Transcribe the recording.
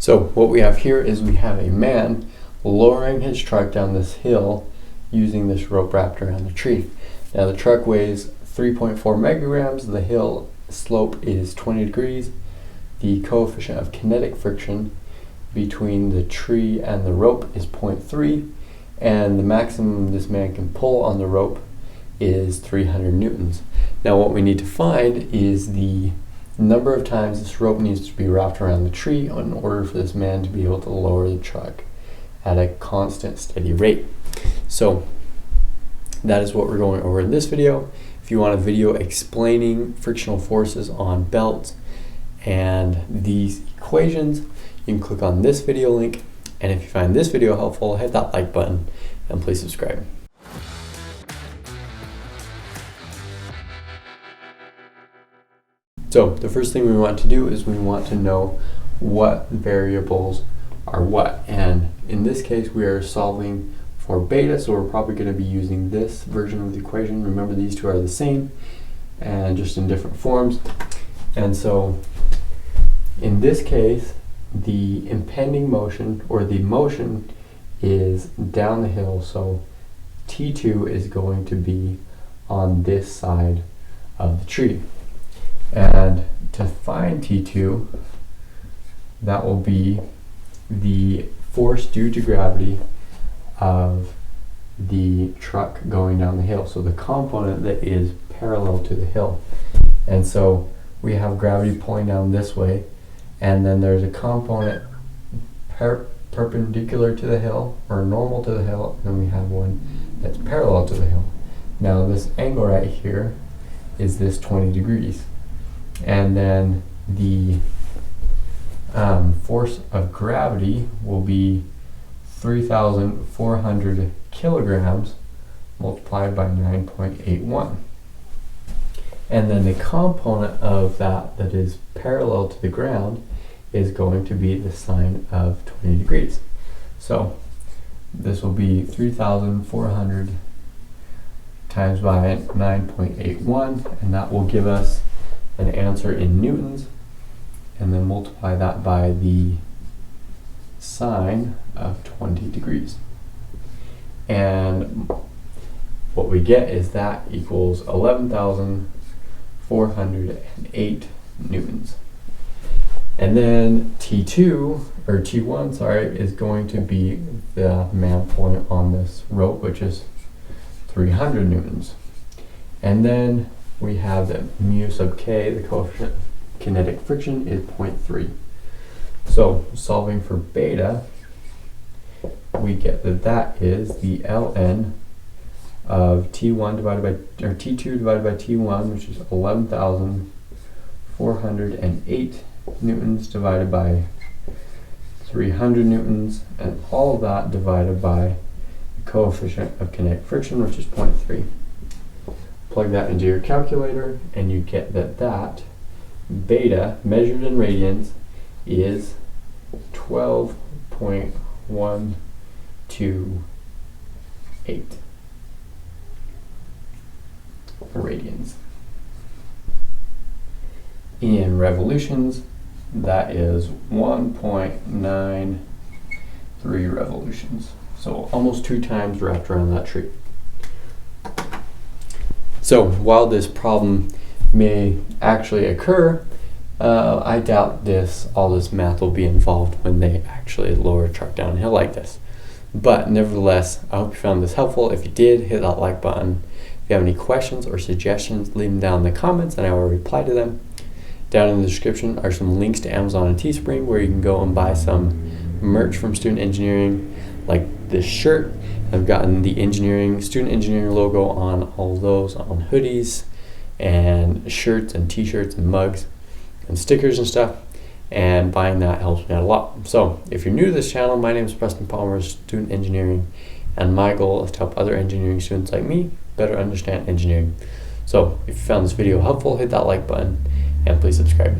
So what we have here is we have a man lowering his truck down this hill using this rope wrapped around the tree. Now the truck weighs 3.4 megagrams, the hill slope is 20 degrees, the coefficient of kinetic friction between the tree and the rope is 0.3, and the maximum this man can pull on the rope is 300 newtons. Now what we need to find is the number of times this rope needs to be wrapped around the tree in order for this man to be able to lower the truck at a constant steady rate. So that is what we're going over in this video. If you want a video explaining frictional forces on belts and these equations, you can click on this video link, and if you find this video helpful, hit that like button and please subscribe. So the first thing we want to do is we want to know what variables are what, and in this case we are solving for beta, so we're probably going to be using this version of the equation. Remember, these two are the same and just in different forms. And so in this case, the impending motion, or the motion, is down the hill, so T2 is going to be on this side of the tree. And to find T2, that will be the force due to gravity of the truck going down the hill, so the component that is parallel to the hill. And so we have gravity pulling down this way, and then there's a component perpendicular to the hill, or normal to the hill, and then we have one that's parallel to the hill. Now this angle right here is this 20 degrees, and then the force of gravity will be 3,400 kilograms multiplied by 9.81. And then the component of that is parallel to the ground is going to be the sine of 20 degrees. So this will be 3,400 times by 9.81, and that will give us an answer in newtons, and then multiply that by the sine of 20 degrees. And what we get is that equals 11,408 newtons. And then T2, or T1, sorry, is going to be the man pulling on this rope, which is 300 newtons. And then we have that mu sub k, the coefficient of kinetic friction, is 0.3. So solving for beta, we get that is the ln of T1 divided by, or T2 divided by T1, which is 11,408 newtons divided by 300 newtons, and all of that divided by the coefficient of kinetic friction, which is 0.3. Plug that into your calculator, and you get that beta measured in radians is 12.128 radians. In revolutions, that is 1.93 revolutions. So almost 2 times wrapped around that tree. So while this problem may actually occur, I doubt all this math will be involved when they actually lower a truck down a hill like this. But nevertheless, I hope you found this helpful. If you did, hit that like button. If you have any questions or suggestions, leave them down in the comments and I will reply to them. Down in the description are some links to Amazon and Teespring where you can go and buy some merch from Student Engineering, like this shirt. I've gotten the Student Engineering logo on all those, on hoodies and shirts and t-shirts and mugs and stickers and stuff, and buying that helps me out a lot. So if you're new to this channel, my name is Preston Palmer, Student Engineering, and my goal is to help other engineering students like me better understand engineering. So if you found this video helpful, hit that like button and please subscribe.